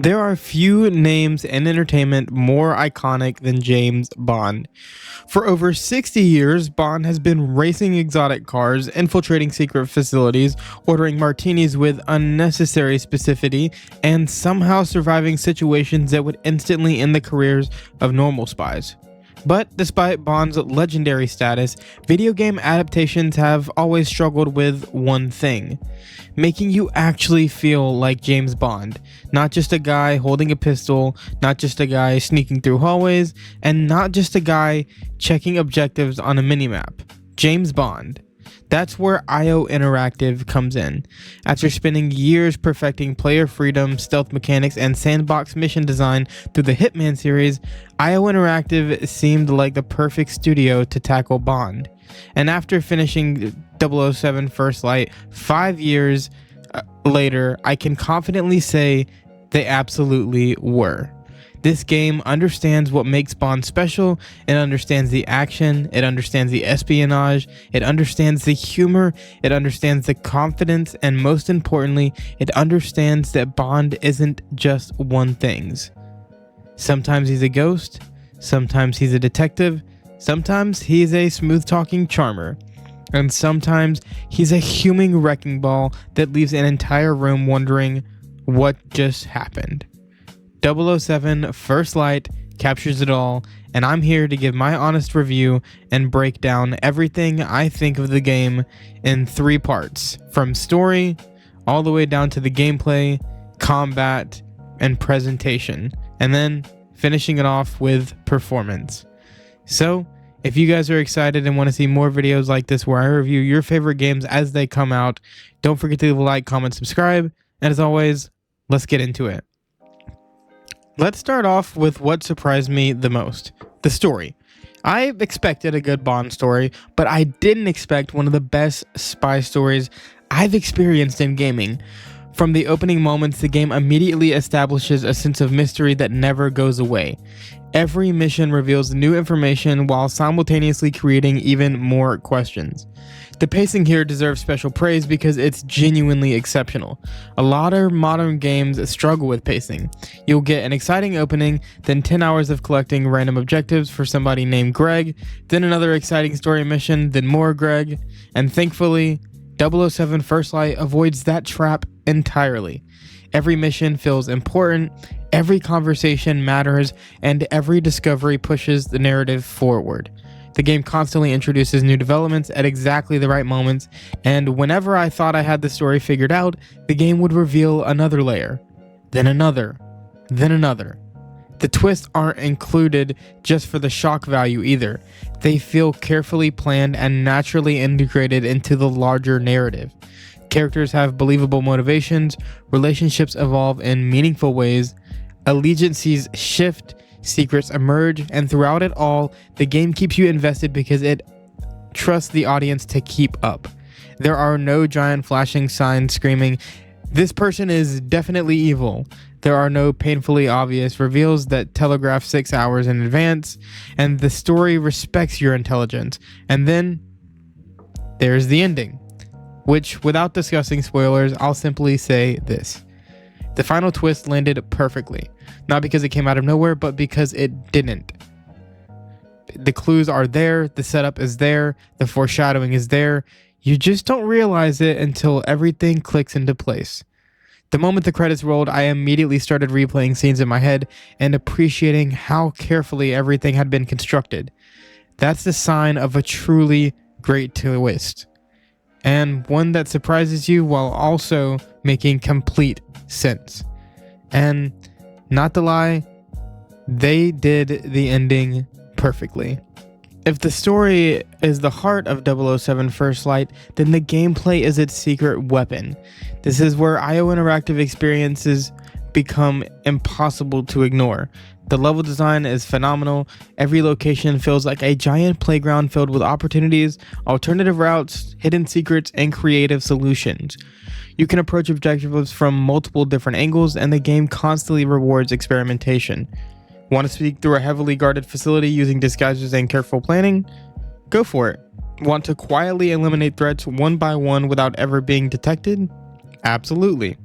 There are few names in entertainment more iconic than James Bond. For over 60 years, Bond has been racing exotic cars, infiltrating secret facilities, ordering martinis with unnecessary specificity, and somehow surviving situations that would instantly end the careers of normal spies. But despite Bond's legendary status, video game adaptations have always struggled with one thing: making you actually feel like James Bond, not just a guy holding a pistol, not just a guy sneaking through hallways, and not just a guy checking objectives on a minimap. James Bond. That's where IO Interactive comes in. After spending years perfecting player freedom, stealth mechanics, and sandbox mission design through the Hitman series, IO Interactive seemed like the perfect studio to tackle Bond. And after finishing 007 First Light 5 years later, I can confidently say they absolutely were. This game understands what makes Bond special. It understands the action, it understands the espionage, it understands the humor, it understands the confidence, and most importantly, it understands that Bond isn't just one thing. Sometimes he's a ghost, sometimes he's a detective, sometimes he's a smooth-talking charmer, and sometimes he's a human wrecking ball that leaves an entire room wondering what just happened. 007 First Light captures it all, and I'm here to give my honest review and break down everything I think of the game in 3 parts, from story all the way down to the gameplay, combat, and presentation, and then finishing it off with performance. So, if you guys are excited and want to see more videos like this where I review your favorite games as they come out, don't forget to leave a like, comment, subscribe, and as always, let's get into it. Let's start off with what surprised me the most: the story. I expected a good Bond story, but I didn't expect one of the best spy stories I've experienced in gaming. From the opening moments, the game immediately establishes a sense of mystery that never goes away. Every mission reveals new information while simultaneously creating even more questions. The pacing here deserves special praise because it's genuinely exceptional. A lot of modern games struggle with pacing. You'll get an exciting opening, then 10 hours of collecting random objectives for somebody named Greg, then another exciting story mission, then more Greg, and thankfully, 007 First Light avoids that trap entirely. Every mission feels important, every conversation matters, and every discovery pushes the narrative forward. The game constantly introduces new developments at exactly the right moments, and whenever I thought I had the story figured out, the game would reveal another layer, then another, then another. The twists aren't included just for the shock value either. They feel carefully planned and naturally integrated into the larger narrative. Characters have believable motivations, relationships evolve in meaningful ways, allegiances shift, secrets emerge, and throughout it all, the game keeps you invested because it trusts the audience to keep up. There are no giant flashing signs screaming, "This person is definitely evil." There are no painfully obvious reveals that telegraph 6 hours in advance, and the story respects your intelligence. And then there's the ending, which, without discussing spoilers, I'll simply say this: the final twist landed perfectly. Not because it came out of nowhere, but because it didn't. The clues are there, the setup is there, the foreshadowing is there. You just don't realize it until everything clicks into place. The moment the credits rolled, I immediately started replaying scenes in my head and appreciating how carefully everything had been constructed. That's the sign of a truly great twist, and one that surprises you while also making complete sense. And not to lie, they did the ending perfectly. If the story is the heart of 007 First Light, then the gameplay is its secret weapon. This is where IO Interactive experiences become impossible to ignore. The level design is phenomenal. Every location feels like a giant playground filled with opportunities, alternative routes, hidden secrets, and creative solutions. You can approach objectives from multiple different angles, and the game constantly rewards experimentation. Want to sneak through a heavily guarded facility using disguises and careful planning? Go for it. Want to quietly eliminate threats one by one without ever being detected? Absolutely.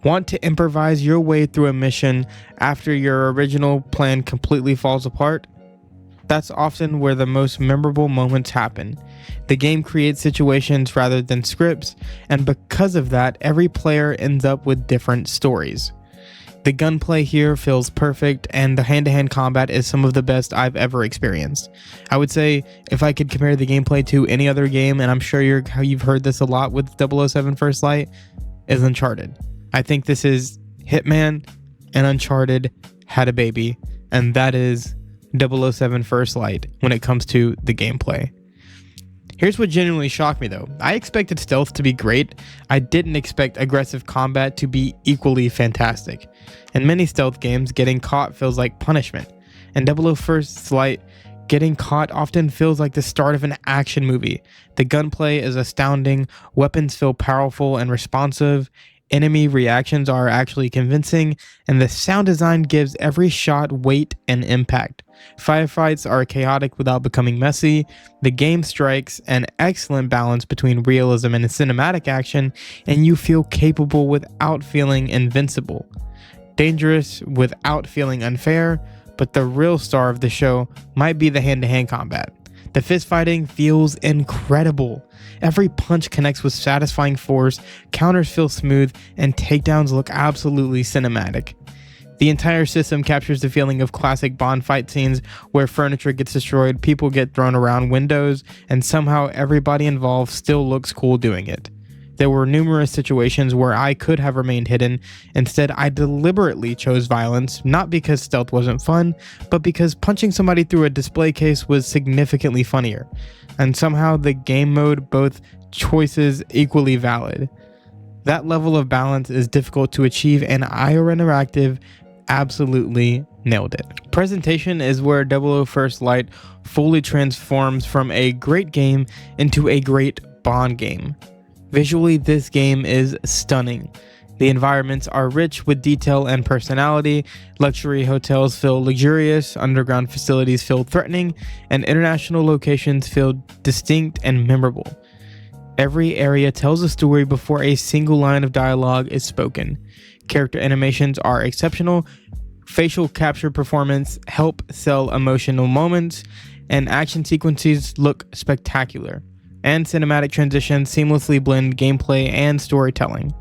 Want to improvise your way through a mission after your original plan completely falls apart? That's often where the most memorable moments happen. The game creates situations rather than scripts, and because of that, every player ends up with different stories. The gunplay here feels perfect, and the hand-to-hand combat is some of the best I've ever experienced. I would say if I could compare the gameplay to any other game, and I'm sure you've heard this a lot with 007 First Light, is Uncharted. I think this is Hitman and Uncharted had a baby, and that is 007 First Light when it comes to the gameplay. Here's what genuinely shocked me though. I expected stealth to be great. I didn't expect aggressive combat to be equally fantastic. In many stealth games, getting caught feels like punishment. In 007 First Light, getting caught often feels like the start of an action movie. The gunplay is astounding, weapons feel powerful and responsive, enemy reactions are actually convincing, and the sound design gives every shot weight and impact. Firefights are chaotic without becoming messy. The game strikes an excellent balance between realism and cinematic action, and you feel capable without feeling invincible. Dangerous without feeling unfair, but the real star of the show might be the hand-to-hand combat. The fist fighting feels incredible. Every punch connects with satisfying force, counters feel smooth, and takedowns look absolutely cinematic. The entire system captures the feeling of classic Bond fight scenes where furniture gets destroyed, people get thrown around windows, and somehow everybody involved still looks cool doing it. There were numerous situations where I could have remained hidden. Instead, I deliberately chose violence, not because stealth wasn't fun, but because punching somebody through a display case was significantly funnier. And somehow the game mode both choices equally valid. That level of balance is difficult to achieve, and IO Interactive absolutely nailed it. Presentation is where 007 First Light fully transforms from a great game into a great Bond game. Visually, this game is stunning. The environments are rich with detail and personality. Luxury hotels feel luxurious, underground facilities feel threatening, and international locations feel distinct and memorable. Every area tells a story before a single line of dialogue is spoken. Character animations are exceptional, facial capture performance help sell emotional moments, and action sequences look spectacular. And cinematic transitions seamlessly blend gameplay and storytelling.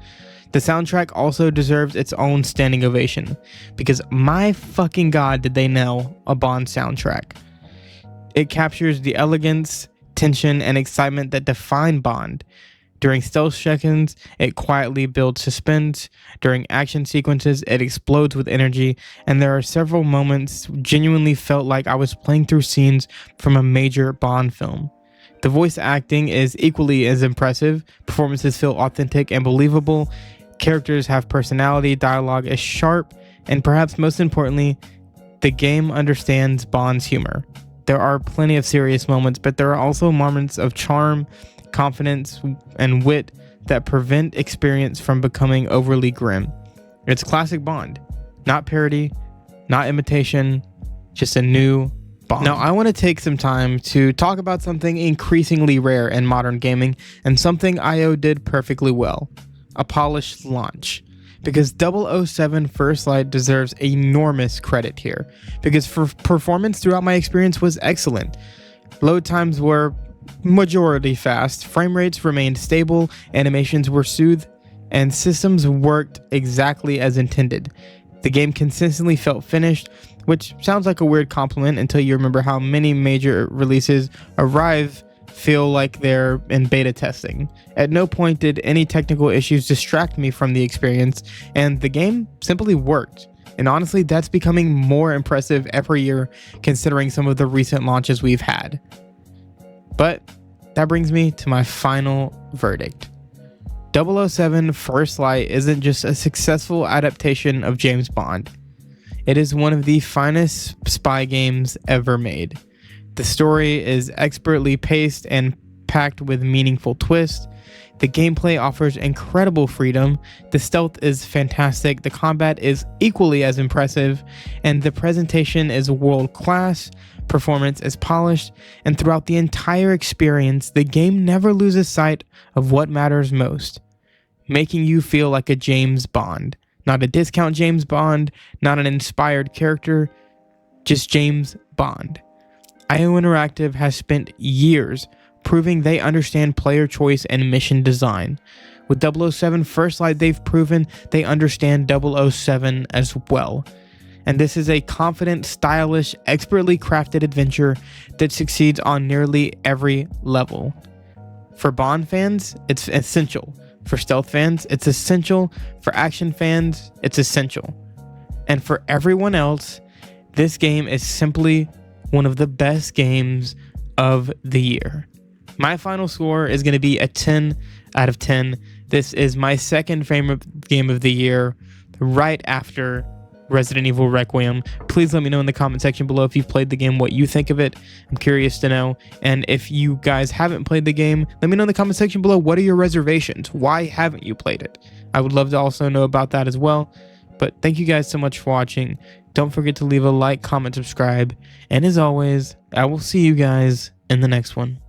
The soundtrack also deserves its own standing ovation, because my fucking god did they nail a Bond soundtrack. It captures the elegance, tension, and excitement that define Bond. During stealth seconds, it quietly builds suspense. During action sequences, it explodes with energy, and there are several moments genuinely felt like I was playing through scenes from a major Bond film. The voice acting is equally as impressive, performances feel authentic and believable, characters have personality, dialogue is sharp, and perhaps most importantly, the game understands Bond's humor. There are plenty of serious moments, but there are also moments of charm, confidence, and wit that prevent experience from becoming overly grim. It's classic Bond, not parody, not imitation, just a new Bond. Now, I want to take some time to talk about something increasingly rare in modern gaming and something IO did perfectly well: a polished launch. Because 007 First Light deserves enormous credit here, because performance throughout my experience was excellent. Load times were majority fast, frame rates remained stable, animations were smooth, and systems worked exactly as intended. The game consistently felt finished, which sounds like a weird compliment until you remember how many major releases feel like they're in beta testing. At no point did any technical issues distract me from the experience, and the game simply worked. And honestly, that's becoming more impressive every year considering some of the recent launches we've had. But that brings me to my final verdict. 007 First Light isn't just a successful adaptation of James Bond. It is one of the finest spy games ever made. The story is expertly paced and packed with meaningful twists. The gameplay offers incredible freedom. The stealth is fantastic. The combat is equally as impressive. And the presentation is world-class. Performance is polished. And throughout the entire experience, the game never loses sight of what matters most: making you feel like a James Bond. Not a discount James Bond, not an inspired character, just James Bond. IO Interactive has spent years proving they understand player choice and mission design. With 007 First Light, they've proven they understand 007 as well. And this is a confident, stylish, expertly crafted adventure that succeeds on nearly every level. For Bond fans, it's essential. For stealth fans, it's essential. For action fans, it's essential. And for everyone else, this game is simply one of the best games of the year. My final score is going to be a 10 out of 10. This is my second favorite game of the year, right after Resident Evil Requiem. Please let me know in the comment section below if you've played the game, what you think of it. I'm curious to know. And if you guys haven't played the game, let me know in the comment section below, what are your reservations? Why haven't you played it? I would love to also know about that as well. But thank you guys so much for watching. Don't forget to leave a like, comment, subscribe. And as always, I will see you guys in the next one.